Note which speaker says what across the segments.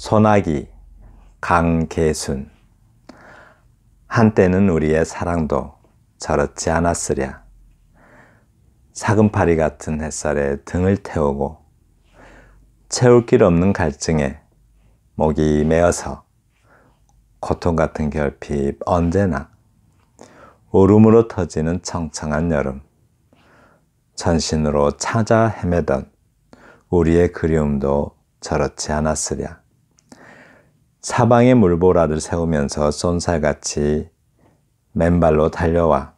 Speaker 1: 소나기, 강계순. 한때는 우리의 사랑도 저렇지 않았으랴. 사금파리 같은 햇살에 등을 태우고 채울 길 없는 갈증에 목이 메어서 고통 같은 결핍 언제나 울음으로 터지는 청청한 여름, 전신으로 찾아 헤매던 우리의 그리움도 저렇지 않았으랴. 사방에 물보라를 세우면서 쏜살같이 맨발로 달려와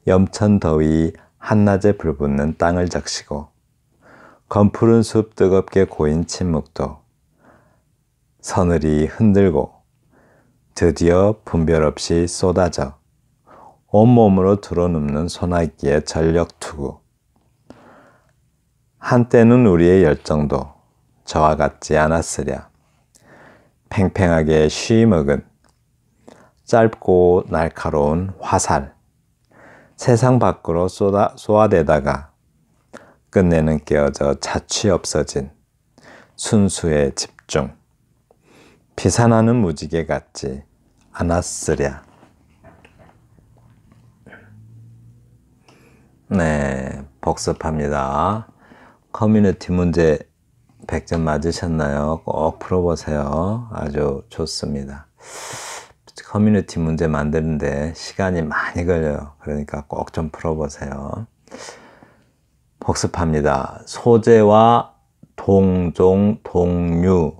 Speaker 1: 염천 더위 한낮에 불붙는 땅을 적시고 검푸른 숲 뜨겁게 고인 침묵도 서늘이 흔들고 드디어 분별 없이 쏟아져 온몸으로 들어눕는 소나기의 전력투구. 한때는 우리의 열정도 저와 같지 않았으랴. 팽팽하게 쉬먹은 짧고 날카로운 화살, 세상 밖으로 쏘아대다가 끝내는 깨어져 자취 없어진 순수의 집중. 비산하는 무지개 같지 않았으랴. 네, 복습합니다. 커뮤니티 문제 100점 맞으셨나요? 꼭 풀어보세요. 아주 좋습니다. 커뮤니티 문제 만드는데 시간이 많이 걸려요. 그러니까 꼭 좀 풀어보세요. 복습합니다. 소재와 동종, 동류,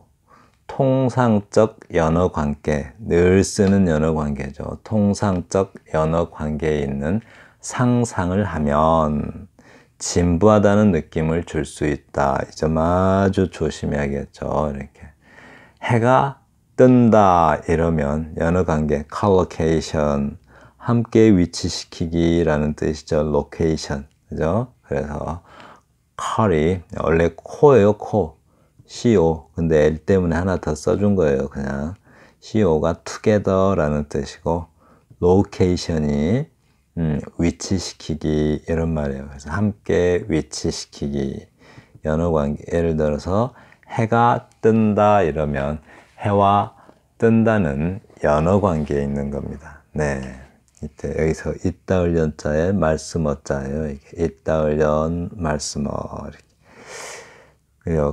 Speaker 1: 통상적 연어관계, 늘 쓰는 연어관계죠. 통상적 연어관계에 있는 상상을 하면 진부하다는 느낌을 줄 수 있다. 이 점 아주 조심해야겠죠. 이렇게 해가 뜬다 이러면 연어관계, collocation, 함께 위치시키기라는 뜻이죠. location, 그죠? 그래서 컬이 원래 코예요, 코. CO. 근데 L 때문에 하나 더 써준 거예요. 그냥 CO가 together라는 뜻이고, location이 위치시키기 이런 말이에요. 그래서 함께 위치시키기. 연어관계. 예를 들어서 해가 뜬다 이러면 해와 뜬다는 연어관계에 있는 겁니다. 네. 이때 여기서 있다을 연자에 말씀어 자예요. 있다을 연 말씀어 이렇게.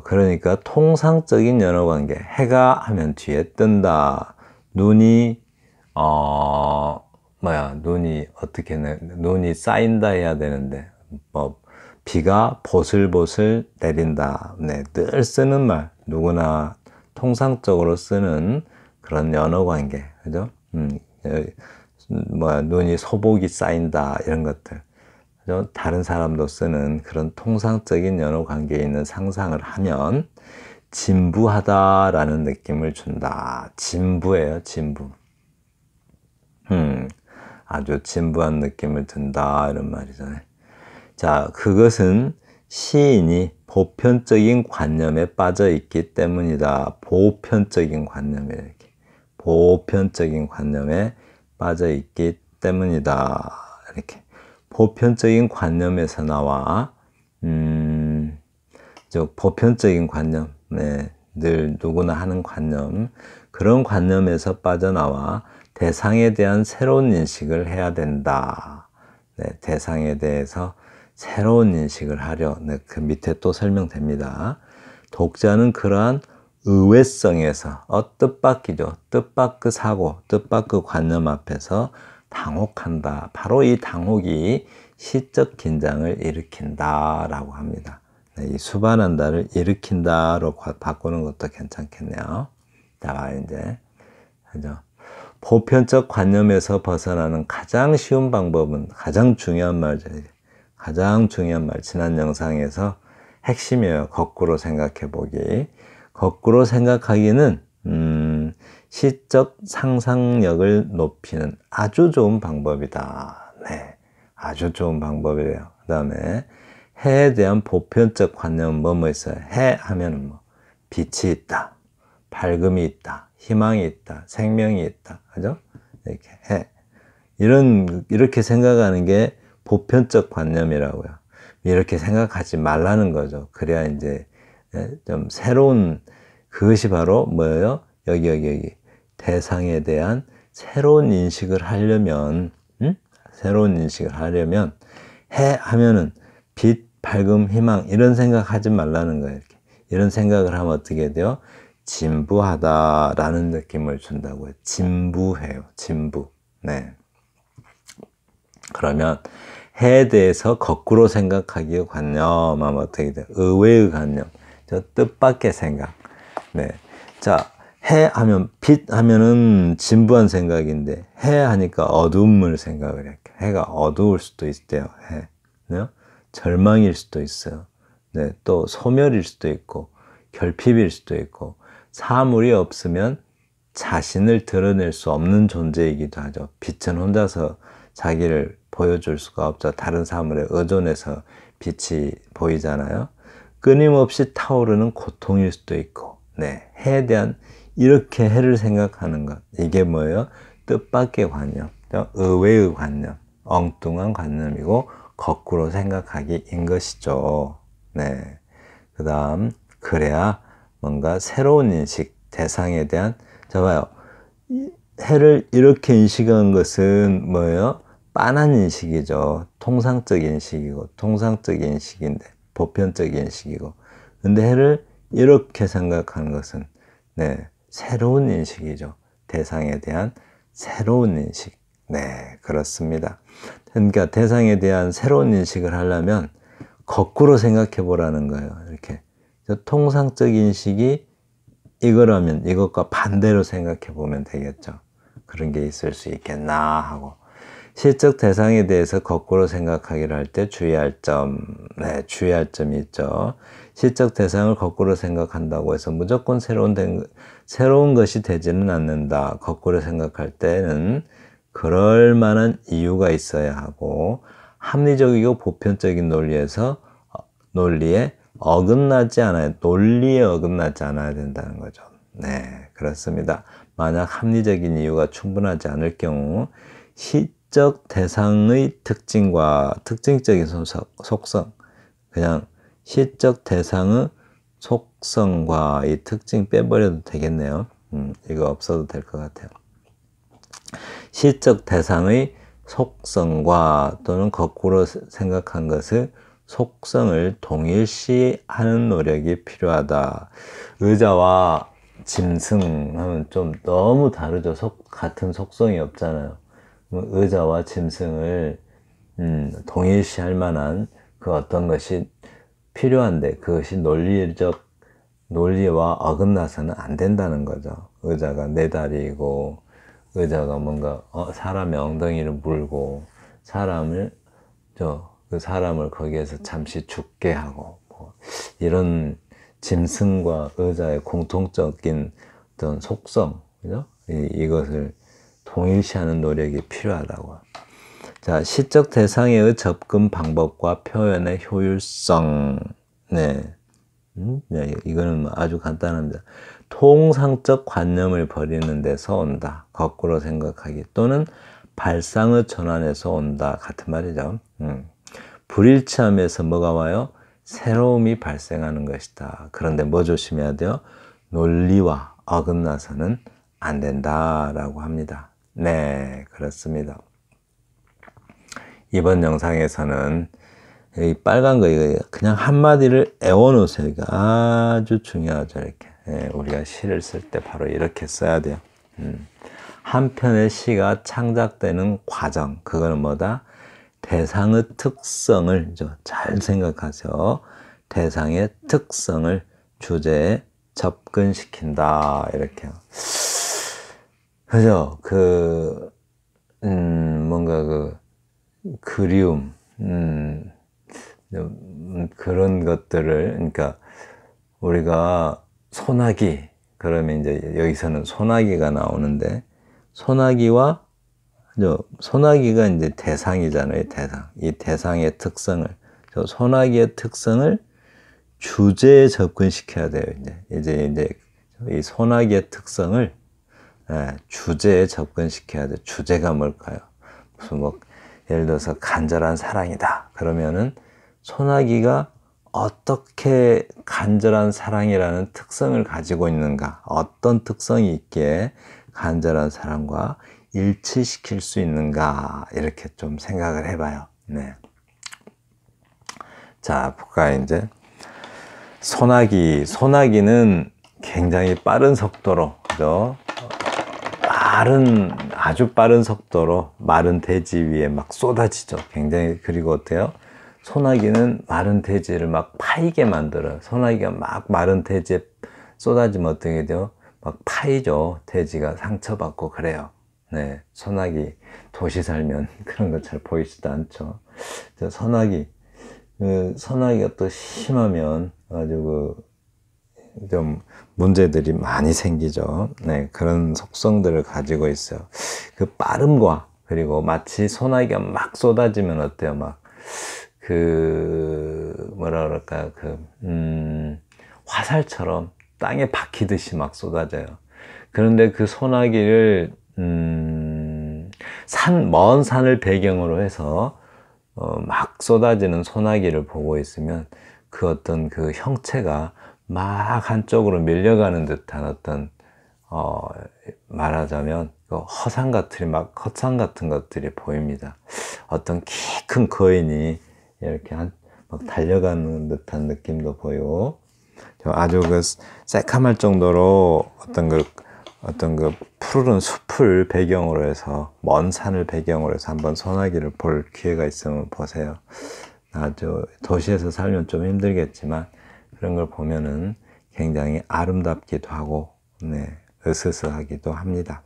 Speaker 1: 그러니까 통상적인 연어관계. 해가 하면 뒤에 뜬다. 눈이 눈이 어떻게 눈이 쌓인다 해야 되는데 뭐 비가 보슬보슬 내린다. 네, 늘 쓰는 말. 누구나 통상적으로 쓰는 그런 연어관계. 그죠? 눈이 소복이 쌓인다 이런 것들. 그죠? 다른 사람도 쓰는 그런 통상적인 연어관계에 있는 상상을 하면 진부하다라는 느낌을 준다. 진부예요, 진부. 아주 진부한 느낌을 든다 이런 말이잖아요. 자, 그것은 시인이 보편적인 관념에 빠져 있기 때문이다. 보편적인 관념에 이렇게. 보편적인 관념에 빠져 있기 때문이다. 이렇게. 보편적인 관념에서 나와, 보편적인 관념, 네, 늘 누구나 하는 관념, 그런 관념에서 빠져나와 대상에 대한 새로운 인식을 해야 된다. 네, 대상에 대해서 새로운 인식을 하려. 네, 그 밑에 또 설명됩니다. 독자는 그러한 의외성에서 뜻밖이죠. 뜻밖의 사고, 뜻밖의 관념 앞에서 당혹한다. 바로 이 당혹이 시적 긴장을 일으킨다라고 합니다. 네, 이 수반한다를 일으킨다로 바꾸는 것도 괜찮겠네요. 자, 이제 그죠? 보편적 관념에서 벗어나는 가장 쉬운 방법은 가장 중요한 말이죠. 가장 중요한 말. 지난 영상에서 핵심이에요. 거꾸로 생각해 보기. 거꾸로 생각하기는 시적 상상력을 높이는 아주 좋은 방법이다. 네, 아주 좋은 방법이래요. 그 다음에 해에 대한 보편적 관념은 뭐 있어요? 해 하면은 빛이 있다, 밝음이 있다, 희망이 있다, 생명이 있다, 그죠? 이렇게 해. 이렇게 생각하는 게 보편적 관념이라고요. 이렇게 생각하지 말라는 거죠. 그래야 이제 좀 새로운 그것이 바로 뭐예요? 여기. 대상에 대한 새로운 인식을 하려면, 새로운 인식을 하려면, 해 하면은 빛, 밝음, 희망, 이런 생각 하지 말라는 거예요. 이렇게. 이런 생각을 하면 어떻게 돼요? 진부하다라는 느낌을 준다고요. 진부해요. 진부. 네. 그러면 해에 대해서 거꾸로 생각하기 관념하면 어떻게 돼요? 의외의 관념. 저 뜻밖의 생각. 네. 자, 해 하면, 빛 하면은 진부한 생각인데, 해 하니까 어두움을 생각을 해요. 해가 어두울 수도 있대요. 해. 네? 절망일 수도 있어요. 네. 또 소멸일 수도 있고, 결핍일 수도 있고, 사물이 없으면 자신을 드러낼 수 없는 존재이기도 하죠. 빛은 혼자서 자기를 보여줄 수가 없죠. 다른 사물에 의존해서 빛이 보이잖아요. 끊임없이 타오르는 고통일 수도 있고, 네. 해에 대한 이렇게 해를 생각하는 것. 이게 뭐예요? 뜻밖의 관념, 의외의 관념, 엉뚱한 관념이고, 거꾸로 생각하기인 것이죠. 네. 그 다음, 그래야 뭔가 새로운 인식, 대상에 대한, 자 봐요. 해를 이렇게 인식한 것은 뭐예요? 빤한 인식이죠. 통상적 인식이고, 통상적 인식인데, 보편적 인식이고. 근데 해를 이렇게 생각하는 것은, 네, 새로운 인식이죠. 대상에 대한 새로운 인식. 네, 그렇습니다. 그러니까 대상에 대한 새로운 인식을 하려면 거꾸로 생각해 보라는 거예요. 이렇게. 통상적 인식이 이거라면 이것과 반대로 생각해 보면 되겠죠. 그런 게 있을 수 있겠나 하고. 시적 대상에 대해서 거꾸로 생각하기를 할 때 주의할 점, 네, 주의할 점이 있죠. 시적 대상을 거꾸로 생각한다고 해서 무조건 새로운 것이 되지는 않는다. 거꾸로 생각할 때는 그럴 만한 이유가 있어야 하고, 합리적이고 보편적인 논리에 어긋나지 않아요. 논리에 어긋나지 않아야 된다는 거죠. 네, 그렇습니다. 만약 합리적인 이유가 충분하지 않을 경우 시적 대상의 특징과 특징적인 속성, 그냥 시적 대상의 속성과 이 특징 빼버려도 되겠네요. 이거 없어도 될 것 같아요. 시적 대상의 속성과 또는 거꾸로 생각한 것을 속성을 동일시하는 노력이 필요하다. 의자와 짐승 하면 좀 너무 다르죠. 같은 속성이 없잖아요. 의자와 짐승을 동일시할 만한 그 어떤 것이 필요한데 그것이 논리와 어긋나서는 안 된다는 거죠. 의자가 네 다리이고 의자가 뭔가 사람의 엉덩이를 물고 그 사람을 거기에서 잠시 죽게 하고 이런 짐승과 의자의 공통적인 어떤 속성, 그죠? 이것을 동일시하는 노력이 필요하다고. 자, 시적 대상의 접근 방법과 표현의 효율성. 네. 네, 이거는 아주 간단합니다. 통상적 관념을 버리는 데서 온다. 거꾸로 생각하기 또는 발상의 전환에서 온다. 같은 말이죠. 불일치함에서 뭐가 와요? 새로움이 발생하는 것이다. 그런데 뭐 조심해야 돼요? 논리와 어긋나서는 안 된다라고 합니다. 네, 그렇습니다. 이번 영상에서는 이 빨간 거 이거 그냥 한마디를 애워놓으세요. 이거 아주 중요하죠. 이렇게 우리가 시를 쓸 때 바로 이렇게 써야 돼요. 한 편의 시가 창작되는 과정, 그거는 뭐다? 대상의 특성을 잘 생각하세요. 대상의 특성을 주제에 접근시킨다. 이렇게요. 그죠? 뭔가 그리움, 그런 것들을, 그러니까 우리가 소나기, 그러면 이제 여기서는 소나기가 나오는데, 소나기가 이제 대상이잖아요, 대상. 이 대상의 특성을, 소나기의 특성을 주제에 접근시켜야 돼요, 이제 이 소나기의 특성을 주제에 접근시켜야 돼. 주제가 뭘까요? 무슨 예를 들어서 간절한 사랑이다. 그러면은 소나기가 어떻게 간절한 사랑이라는 특성을 가지고 있는가, 어떤 특성이 있기에 간절한 사랑과 일치시킬 수 있는가, 이렇게 좀 생각을 해봐요. 네. 자, 볼까요, 이제. 소나기는 굉장히 빠른 속도로, 그죠? 아주 빠른 속도로 마른 대지 위에 막 쏟아지죠. 굉장히, 그리고 어때요? 소나기는 마른 대지를 막 파이게 만들어요. 소나기가 막 마른 대지에 쏟아지면 어떻게 돼요? 막 파이죠. 대지가 상처받고 그래요. 네. 소나기, 도시 살면 그런 거 잘 보이지도 않죠. 소나기가 또 심하면 아주 좀 문제들이 많이 생기죠. 네, 그런 속성들을 가지고 있어요. 그 빠름과, 그리고 마치 소나기가 막 쏟아지면 어때요? 막 뭐라 그럴까요? 화살처럼 땅에 박히듯이 막 쏟아져요. 그런데 그 소나기를 먼 산을 배경으로 해서 막 쏟아지는 소나기를 보고 있으면 그 어떤 그 형체가 막 한쪽으로 밀려가는 듯한 어떤 말하자면 허상 같은 것들이 보입니다. 어떤 키 큰 거인이 이렇게 막 달려가는 듯한 느낌도 보이고, 아주 새카말 정도로 어떤 그 푸르른 숲을 배경으로 해서, 먼 산을 배경으로 해서 한번 소나기를 볼 기회가 있으면 보세요. 아주 도시에서 살면 좀 힘들겠지만 그런 걸 보면은 굉장히 아름답기도 하고, 네, 으스스하기도 합니다.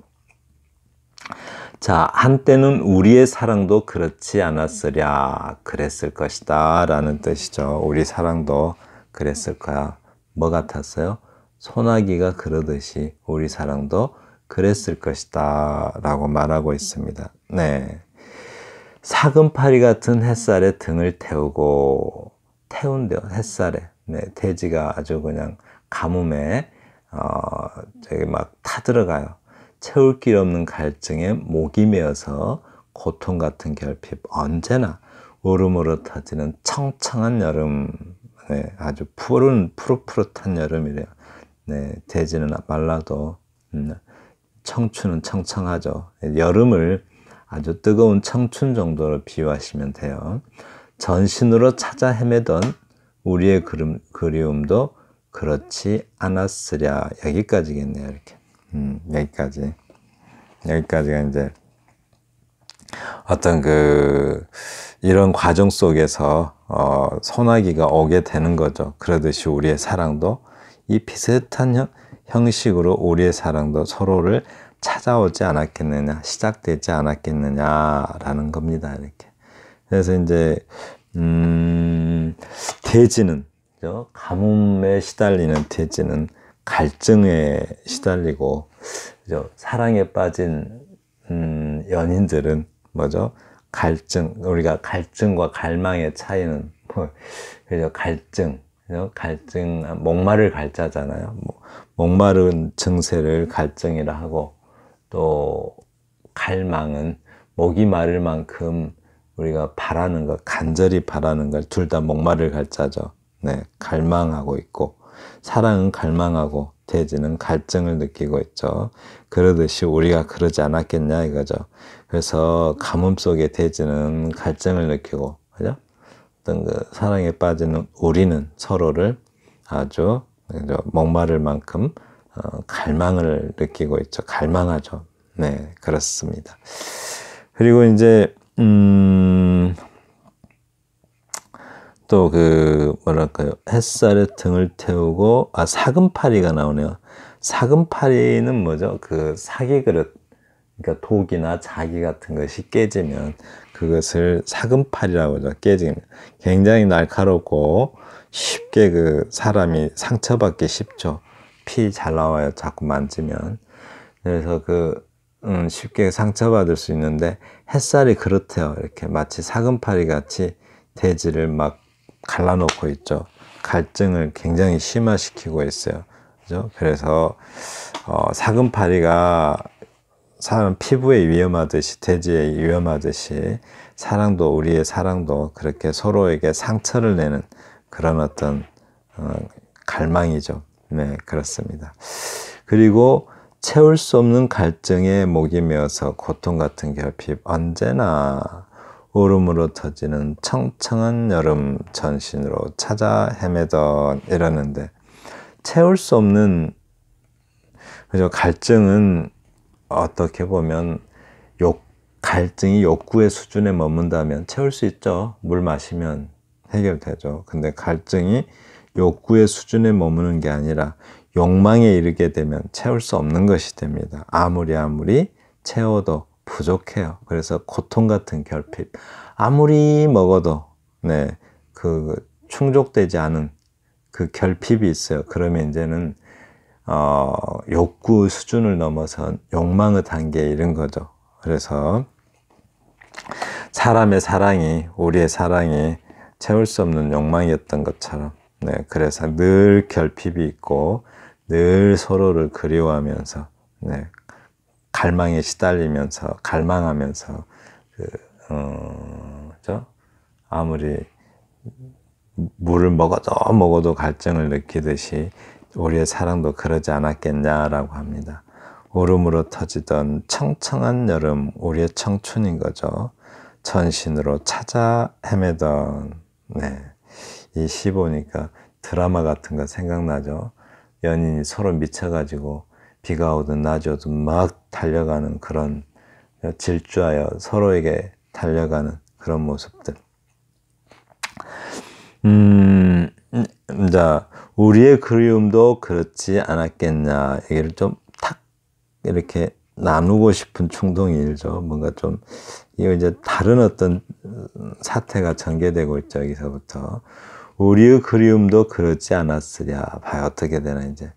Speaker 1: 자, 한때는 우리의 사랑도 그렇지 않았으랴, 그랬을 것이다 라는 뜻이죠. 우리 사랑도 그랬을 거야. 뭐 같았어요? 소나기가 그러듯이 우리 사랑도 그랬을 것이다 라고 말하고 있습니다. 네. 사금파리 같은 햇살에 등을 태운대요. 햇살에. 네, 대지가 아주 그냥 가뭄에 저기 막 타들어가요. 채울 길 없는 갈증에 목이 메어서 고통 같은 결핍, 언제나 울음으로 터지는 청청한 여름. 네, 아주 푸릇푸릇한 여름이래요. 네, 대지는 말라도 청춘은 청청하죠. 여름을 아주 뜨거운 청춘 정도로 비유하시면 돼요. 전신으로 찾아 헤매던 우리의 그리움도 그렇지 않았으랴. 여기까지겠네요. 이렇게. 여기까지가 이제 어떤 이런 과정 속에서 소나기가 오게 되는 거죠. 그러듯이 우리의 사랑도 이 비슷한 형식으로 우리의 사랑도 서로를 찾아오지 않았겠느냐, 시작되지 않았겠느냐라는 겁니다. 이렇게. 그래서 이제 대지는, 가뭄에 시달리는 대지는 갈증에 시달리고, 사랑에 빠진 연인들은 뭐죠? 우리가 갈증과 갈망의 차이는 그죠? 갈증, 목마를 갈자잖아요. 목마른 증세를 갈증이라 하고, 또 갈망은 목이 마를 만큼 우리가 바라는 것, 간절히 바라는 걸 둘 다 목마를 갈자죠. 네, 갈망하고 있고, 사랑은 갈망하고 대지는 갈증을 느끼고 있죠. 그러듯이 우리가 그러지 않았겠냐 이거죠. 그래서 가뭄 속에 대지는 갈증을 느끼고, 그죠? 어떤 사랑에 빠지는 우리는 서로를 아주 목마를 만큼 갈망을 느끼고 있죠. 갈망하죠. 네, 그렇습니다. 그리고 이제 또 뭐랄까요, 햇살에 등을 태우고, 사금파리가 나오네요. 사금파리는 뭐죠? 사기 그릇, 그러니까 독이나 자기 같은 것이 깨지면 그것을 사금파리라고 하죠. 깨지면 굉장히 날카롭고 쉽게 사람이 상처받기 쉽죠. 피 잘 나와요. 자꾸 만지면. 그래서 쉽게 상처받을 수 있는데, 햇살이 그렇대요. 이렇게 마치 사금파리 같이 대지를 막 갈라놓고 있죠. 갈증을 굉장히 심화시키고 있어요. 그죠? 그래서 사금파리가 사람 피부에 위험하듯이, 대지에 위험하듯이, 우리의 사랑도 그렇게 서로에게 상처를 내는 그런 어떤 갈망이죠. 네, 그렇습니다. 그리고 채울 수 없는 갈증에 목이 메어서 고통 같은 결핍, 언제나 울음으로 터지는 청청한 여름 전신으로 찾아 헤매던 이러는데, 채울 수 없는 그죠? 갈증은 어떻게 보면 갈증이 욕구의 수준에 머문다면 채울 수 있죠. 물 마시면 해결되죠. 근데 갈증이 욕구의 수준에 머무는 게 아니라 욕망에 이르게 되면 채울 수 없는 것이 됩니다. 아무리 채워도 부족해요. 그래서 고통 같은 결핍, 아무리 먹어도 네, 충족되지 않은 그 결핍이 있어요. 그러면 이제는 욕구 수준을 넘어선 욕망의 단계에 이른 거죠. 그래서 사람의 사랑이, 우리의 사랑이 채울 수 없는 욕망이었던 것처럼, 네, 그래서 늘 결핍이 있고 늘 서로를 그리워하면서, 네, 갈망에 시달리면서 갈망하면서 아무리 물을 먹어도 갈증을 느끼듯이 우리의 사랑도 그러지 않았겠냐라고 합니다. 울음으로 터지던 청청한 여름, 우리의 청춘인 거죠. 전신으로 찾아 헤매던, 네, 이 시 보니까 드라마 같은 거 생각나죠. 연인이 서로 미쳐가지고 비가 오든 낮이 오든 막 달려가는 그런, 질주하여 서로에게 달려가는 그런 모습들. 자, 우리의 그리움도 그렇지 않았겠냐. 얘기를 좀 탁 이렇게 나누고 싶은 충동이 일죠. 뭔가 좀, 이거 이제 다른 어떤 사태가 전개되고 있죠. 여기서부터. 우리의 그리움도 그렇지 않았으랴. 봐요. 어떻게 되나, 이제.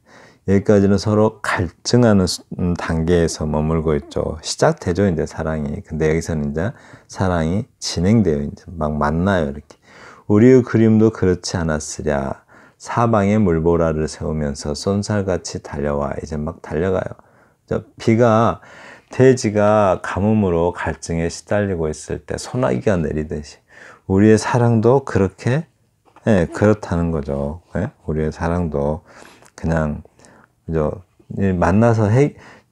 Speaker 1: 여기까지는 서로 갈증하는 단계에서 머물고 있죠. 시작되죠, 이제 사랑이. 근데 여기서는 이제 사랑이 진행돼요. 이제 막 만나요, 이렇게. 우리의 그림도 그렇지 않았으랴. 사방에 물보라를 세우면서 쏜살같이 달려와. 이제 막 달려가요. 돼지가 가뭄으로 갈증에 시달리고 있을 때 소나기가 내리듯이 우리의 사랑도 그렇게, 네, 그렇다는 거죠. 네? 우리의 사랑도 그냥 만나서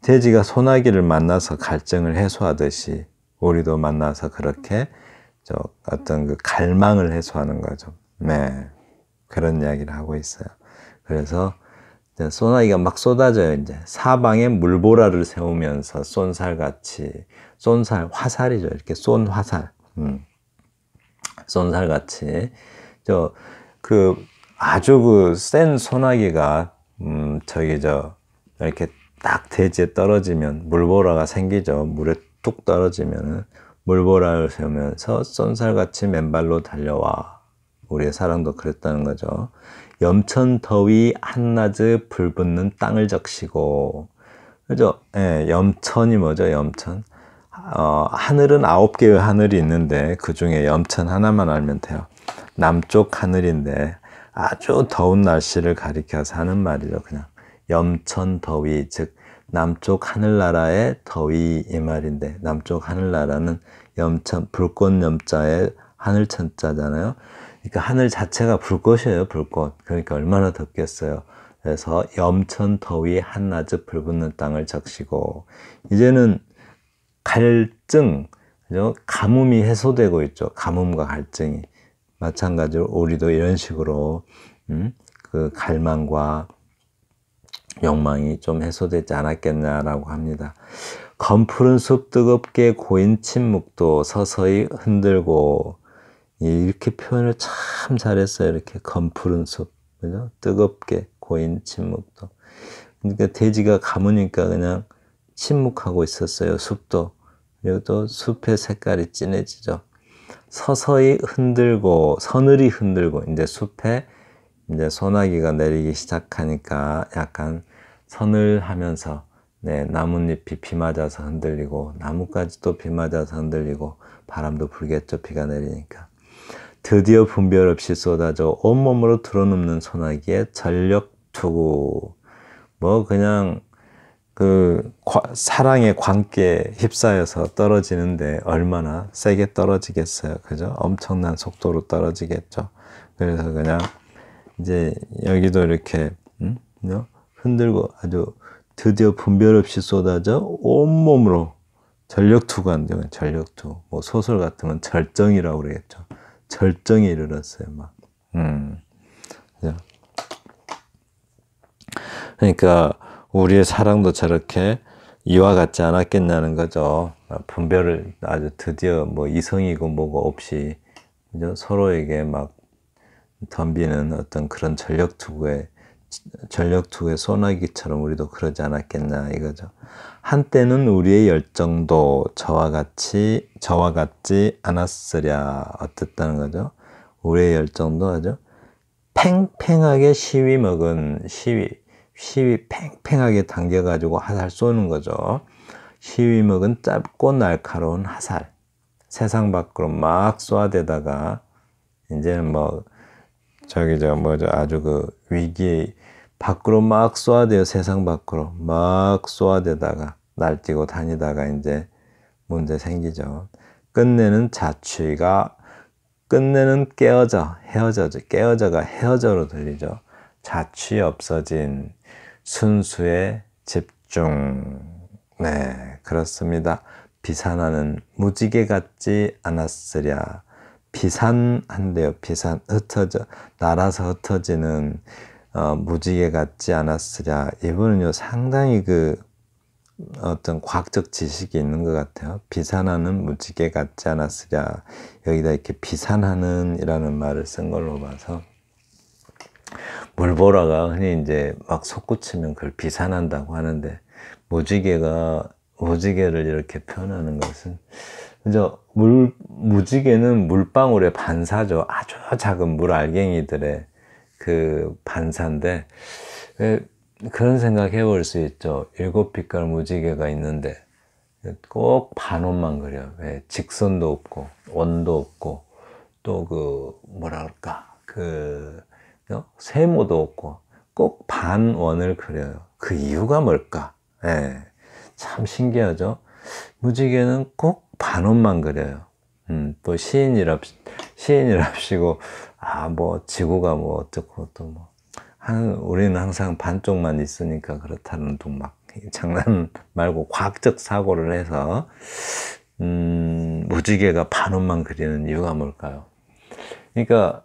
Speaker 1: 돼지가 소나기를 만나서 갈증을 해소하듯이 우리도 만나서 그렇게 어떤 그 갈망을 해소하는 거죠. 네, 그런 이야기를 하고 있어요. 그래서 소나기가 막 쏟아져요. 이제 사방에 물보라를 세우면서 쏜살같이, 화살이죠. 이렇게 쏜 화살, 쏜살같이 아주 센 소나기가 이렇게 딱 대지에 떨어지면 물보라가 생기죠. 물에 뚝 떨어지면은 물보라를 세우면서 쏜살같이 맨발로 달려와. 우리의 사랑도 그랬다는 거죠. 염천 더위 한낮에 불붙는 땅을 적시고, 그죠? 예, 염천이 뭐죠? 염천. 하늘은 9개의 하늘이 있는데 그 중에 염천 하나만 알면 돼요. 남쪽 하늘인데 아주 더운 날씨를 가리켜서 하는 말이죠. 그냥 염천 더위, 즉 남쪽 하늘나라의 더위 이 말인데, 남쪽 하늘나라는 염천, 불꽃 염자에 하늘천자잖아요. 그러니까 하늘 자체가 불꽃이에요, 불꽃. 그러니까 얼마나 덥겠어요. 그래서 염천 더위 한낮에 불붙는 땅을 적시고, 이제는 갈증, 그죠? 가뭄이 해소되고 있죠. 가뭄과 갈증이. 마찬가지로 우리도 이런 식으로 그 갈망과 욕망이 좀 해소되지 않았겠냐라고 합니다. 검푸른 숲 뜨겁게 고인 침묵도 서서히 흔들고, 이렇게 표현을 참 잘했어요. 이렇게 검푸른 숲, 그죠? 뜨겁게 고인 침묵도. 그러니까 돼지가 가무니까 그냥 침묵하고 있었어요. 숲도. 그리고 또 숲의 색깔이 진해지죠. 서서히 흔들고, 서늘이 흔들고, 이제 숲에 이제 소나기가 내리기 시작하니까 약간 서늘하면서, 네, 나뭇잎이 비 맞아서 흔들리고, 나뭇가지도 비 맞아서 흔들리고, 바람도 불겠죠, 비가 내리니까. 드디어 분별 없이 쏟아져 온몸으로 들어눕는 소나기에 전력 투구. 그냥 사랑의 광기에 휩싸여서 떨어지는데 얼마나 세게 떨어지겠어요. 그죠? 엄청난 속도로 떨어지겠죠. 그래서 그냥 이제 여기도 이렇게 흔들고 아주 드디어 분별 없이 쏟아져 온몸으로 전력투구 한대요. 전력투. 뭐 소설 같으면 절정이라고 그러겠죠. 절정에 이르렀어요. 막. 그러니까 우리의 사랑도 저렇게 이와 같지 않았겠냐는 거죠. 분별을 아주 드디어 뭐 이성이고 뭐고 없이 서로에게 막 덤비는 어떤 그런 전력투구의 소나기처럼 우리도 그러지 않았겠냐 이거죠. 한때는 우리의 열정도 저와 같지 않았으랴 어땠다는 거죠. 우리의 열정도 아주 팽팽하게 시위 팽팽하게 당겨가지고 화살 쏘는 거죠. 시위먹은 짧고 날카로운 화살. 세상 밖으로 막 쏘아대다가, 이제는 뭐, 아주 그 위기에 밖으로 막 쏘아대요. 세상 밖으로. 막 쏘아대다가, 날뛰고 다니다가 이제 문제 생기죠. 끝내는 깨어져가 헤어져로 들리죠. 자취 없어진 순수의 집중. 네, 그렇습니다. 비산하는 무지개 같지 않았으랴. 비산한대요. 날아서 흩어지는 무지개 같지 않았으랴. 이분은요, 상당히 어떤 과학적 지식이 있는 것 같아요. 비산하는 무지개 같지 않았으랴. 여기다 이렇게 비산하는 이라는 말을 쓴 걸로 봐서 물보라가 흔히 이제 막 솟구치면 그걸 비산한다고 하는데 무지개를 이렇게 표현하는 것은 그죠? 무지개는 물방울의 반사죠. 아주 작은 물알갱이들의 그 반사인데 그런 생각 해볼 수 있죠. 7빛깔 무지개가 있는데 꼭 반원만 그려요. 왜? 직선도 없고 원도 없고 또 세모도 없고 꼭 반원을 그려요. 그 이유가 뭘까? 참 신기하죠. 무지개는 꼭 반원만 그려요. 또 시인이랍시고 뭐 지구가 뭐 어떻고 또 뭐 우리는 항상 반쪽만 있으니까 그렇다는 둥 막 장난 말고 과학적 사고를 해서 무지개가 반원만 그리는 이유가 뭘까요? 그러니까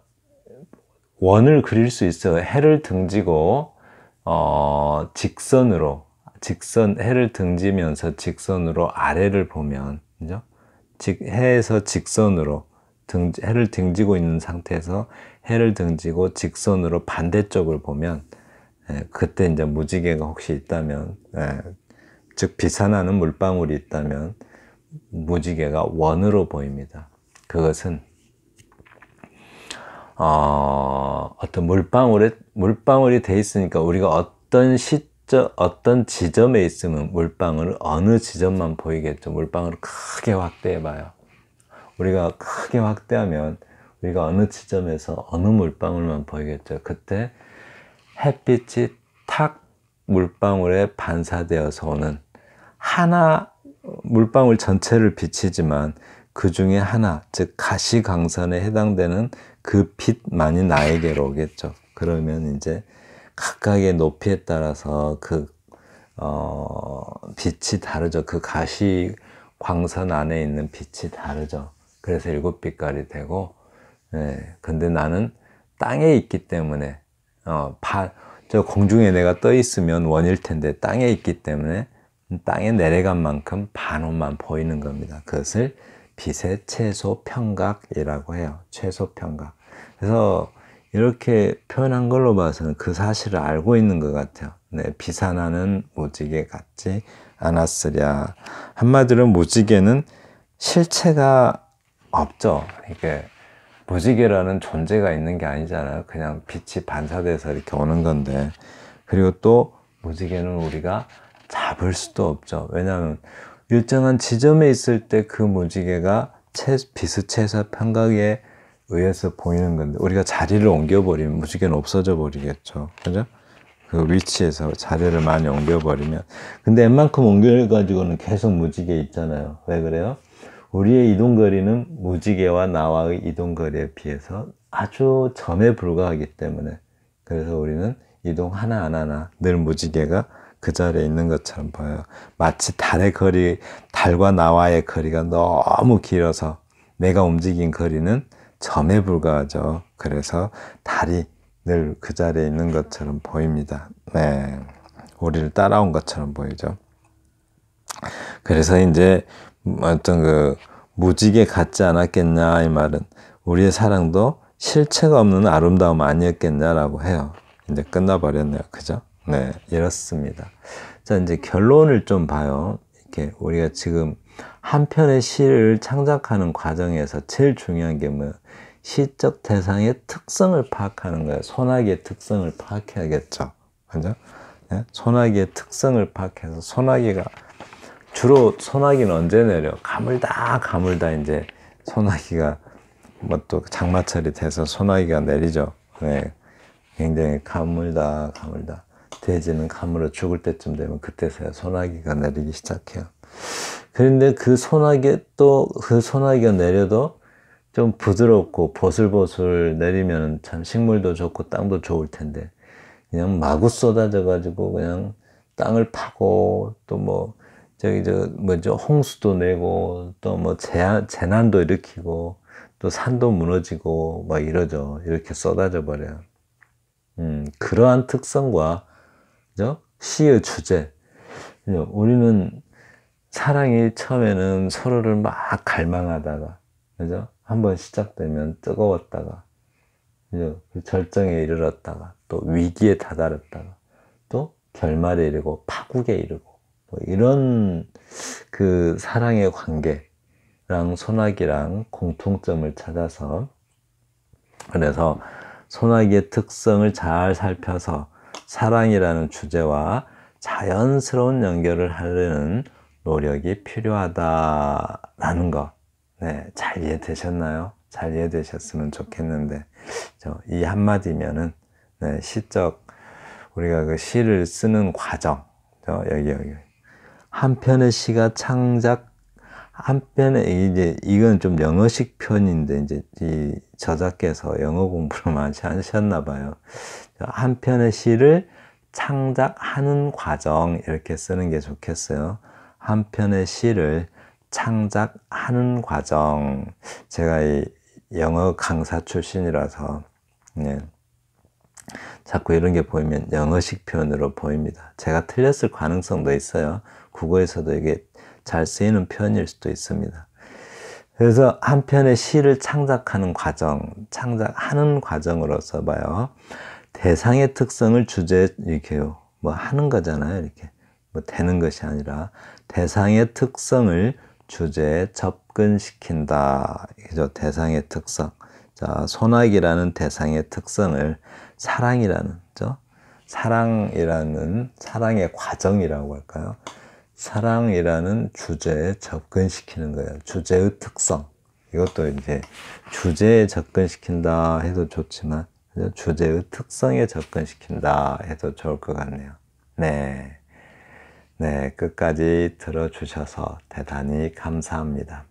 Speaker 1: 원을 그릴 수 있어요. 해를 등지고 해를 등지면서 직선으로 아래를 보면, 그죠? 해에서 직선으로 해를 등지고 있는 상태에서 해를 등지고 직선으로 반대쪽을 보면, 그때 이제 무지개가 혹시 있다면, 즉 비산하는 물방울이 있다면 무지개가 원으로 보입니다. 그것은 어떤 물방울이 돼 있으니까 우리가 어떤 지점에 있으면 물방울을 어느 지점만 보이겠죠. 물방울을 크게 확대해 봐요. 우리가 크게 확대하면 우리가 어느 지점에서 어느 물방울만 보이겠죠. 그때 햇빛이 탁 물방울에 반사되어서 오는 물방울 전체를 비치지만 그 중에 하나, 즉 가시광선에 해당되는 그 빛만이 나에게로 오겠죠. 그러면 이제 각각의 높이에 따라서 빛이 다르죠. 그 가시광선 안에 있는 빛이 다르죠. 그래서 7빛깔이 되고, 근데 나는 땅에 있기 때문에, 저 공중에 내가 떠 있으면 원일 텐데 땅에 있기 때문에 땅에 내려간 만큼 반원만 보이는 겁니다. 그것을 빛의 최소 평각이라고 해요. 최소 평각. 그래서 이렇게 표현한 걸로 봐서는 그 사실을 알고 있는 것 같아요. 비산하는 무지개 같지 않았으랴. 한마디로 무지개는 실체가 없죠. 이게 무지개라는 존재가 있는 게 아니잖아요. 그냥 빛이 반사돼서 이렇게 오는 건데. 그리고 또 무지개는 우리가 잡을 수도 없죠. 왜냐하면 일정한 지점에 있을 때 그 무지개가 빛의 최소 평각에 의해서 보이는 건데 우리가 자리를 옮겨버리면 무지개는 없어져 버리겠죠. 그죠? 그 위치에서 자리를 많이 옮겨버리면. 근데 웬만큼 옮겨가지고는 계속 무지개 있잖아요. 왜 그래요? 우리의 이동거리는 무지개와 나와의 이동거리에 비해서 아주 점에 불과하기 때문에 그래서 우리는 이동 하나하나 늘 무지개가 그 자리에 있는 것처럼 보여요. 마치 달과 나와의 거리가 너무 길어서 내가 움직인 거리는 점에 불과하죠. 그래서 달이 늘 그 자리에 있는 것처럼 보입니다. 네, 우리를 따라온 것처럼 보이죠. 그래서 이제 어떤 그 무지개 같지 않았겠냐 이 말은 우리의 사랑도 실체가 없는 아름다움 아니었겠냐라고 해요. 이제 끝나버렸네요. 그죠? 네, 이렇습니다. 자, 이제 결론을 좀 봐요. 이렇게 우리가 지금 한 편의 시를 창작하는 과정에서 제일 중요한 게 뭐예요? 시적 대상의 특성을 파악하는 거예요. 소나기의 특성을 파악해야겠죠. 그죠? 네? 소나기의 특성을 파악해서 주로 소나기는 언제 내려? 가물다 이제 소나기가 뭐 또 장마철이 돼서 소나기가 내리죠. 네. 굉장히 가물다. 돼지는 가물어 죽을 때쯤 되면 그때서야 소나기가 내리기 시작해요. 그런데 그 소나기가 내려도 좀 부드럽고 보슬보슬 내리면 참 식물도 좋고 땅도 좋을 텐데 그냥 마구 쏟아져 가지고 그냥 땅을 파고 또 뭐 홍수도 내고 또 뭐 재난도 일으키고 또 산도 무너지고 막 이러죠. 이렇게 쏟아져 버려요. 그러한 특성과 그죠? 시의 주제. 우리는 사랑이 처음에는 서로를 막 갈망하다가 그죠? 한번 시작되면 뜨거웠다가 그죠? 절정에 이르렀다가 또 위기에 다다랐다가 또 결말에 이르고 파국에 이르고 뭐 이런 그 사랑의 관계랑 소나기랑 공통점을 찾아서 그래서 소나기의 특성을 잘 살펴서 사랑이라는 주제와 자연스러운 연결을 하려는 노력이 필요하다라는 거. 네, 잘 이해되셨나요? 잘 이해되셨으면 좋겠는데, 이 한마디면은, 네, 우리가 그 시를 쓰는 과정, 여기. 한 편의 시가 이건 좀 영어식 표현인데, 이제 이 저자께서 영어 공부를 많이 하셨나 봐요. 한 편의 시를 창작하는 과정, 이렇게 쓰는 게 좋겠어요. 한 편의 시를 창작하는 과정. 제가 이 영어 강사 출신이라서, 네, 자꾸 이런 게 보이면 영어식 표현으로 보입니다. 제가 틀렸을 가능성도 있어요. 국어에서도 이게 잘 쓰이는 표현일 수도 있습니다. 그래서 한 편의 시를 창작하는 과정으로서 봐요. 대상의 특성을 주제에 이렇게요. 뭐 하는 거잖아요. 이렇게. 뭐 되는 것이 아니라 대상의 특성을 주제에 접근시킨다. 그죠? 대상의 특성. 자, 소나기라는 대상의 특성을 사랑이라는 사랑의 과정이라고 할까요? 사랑이라는 주제에 접근시키는 거예요. 주제의 특성. 이것도 이제 주제에 접근시킨다 해도 좋지만 주제의 특성에 접근시킨다 해도 좋을 것 같네요. 네. 네, 끝까지 들어주셔서 대단히 감사합니다.